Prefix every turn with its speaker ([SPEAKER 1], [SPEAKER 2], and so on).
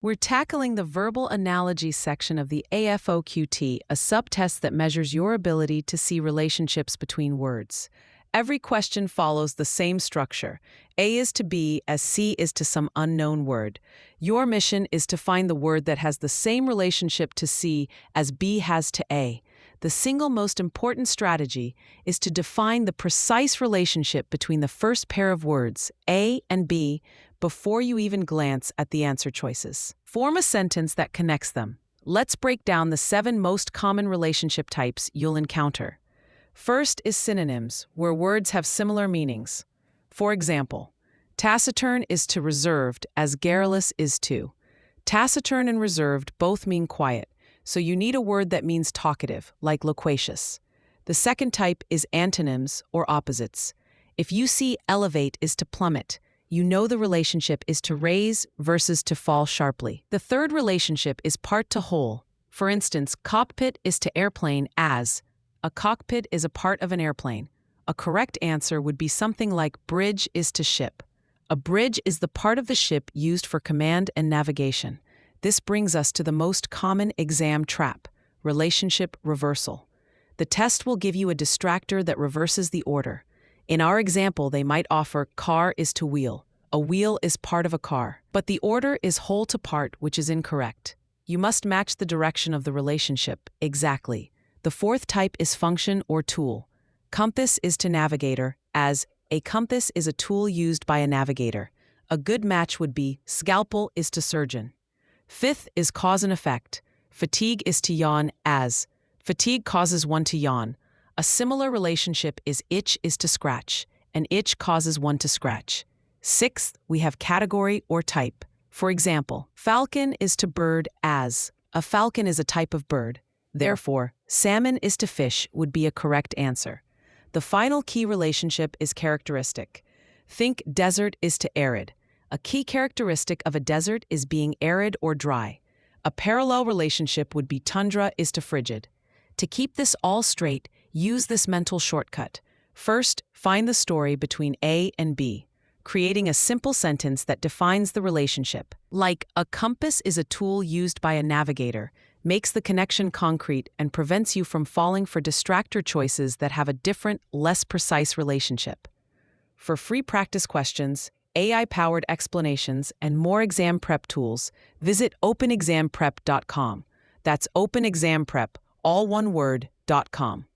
[SPEAKER 1] We're tackling the verbal analogy section of the AFOQT, a subtest that measures your ability to see relationships between words. Every question follows the same structure. A is to B as C is to some unknown word. Your mission is to find the word that has the same relationship to C as B has to A. The single most important strategy is to define the precise relationship between the first pair of words, A and B, before you even glance at the answer choices. Form a sentence that connects them. Let's break down the 7 most common relationship types you'll encounter. First is synonyms, where words have similar meanings. For example, taciturn is to reserved as garrulous is to. Taciturn and reserved both mean quiet, so you need a word that means talkative, like loquacious. The second type is antonyms, or opposites. If you see elevate is to plummet, you know the relationship is to raise versus to fall sharply. The third relationship is part to whole. For instance, cockpit is to airplane as. A cockpit is a part of an airplane. A correct answer would be something like bridge is to ship. A bridge is the part of the ship used for command and navigation. This brings us to the most common exam trap, relationship reversal. The test will give you a distractor that reverses the order. In our example, they might offer car is to wheel. A wheel is part of a car. But the order is whole to part, which is incorrect. You must match the direction of the relationship exactly. The fourth type is function or tool. Compass is to navigator, as a compass is a tool used by a navigator. A good match would be scalpel is to surgeon. Fifth is cause and effect. Fatigue is to yawn, as fatigue causes one to yawn. A similar relationship is itch is to scratch. An itch causes one to scratch. Sixth, we have category or type. For example, falcon is to bird as. A falcon is a type of bird. Therefore, salmon is to fish would be a correct answer. The final key relationship is characteristic. Think desert is to arid. A key characteristic of a desert is being arid or dry. A parallel relationship would be tundra is to frigid. To keep this all straight, use this mental shortcut. First, find the story between A and B, creating a simple sentence that defines the relationship. Like, a compass is a tool used by a navigator, makes the connection concrete and prevents you from falling for distractor choices that have a different, less precise relationship. For free practice questions, AI-powered explanations, and more exam prep tools, visit openexamprep.com. That's openexamprep, all one word, .com.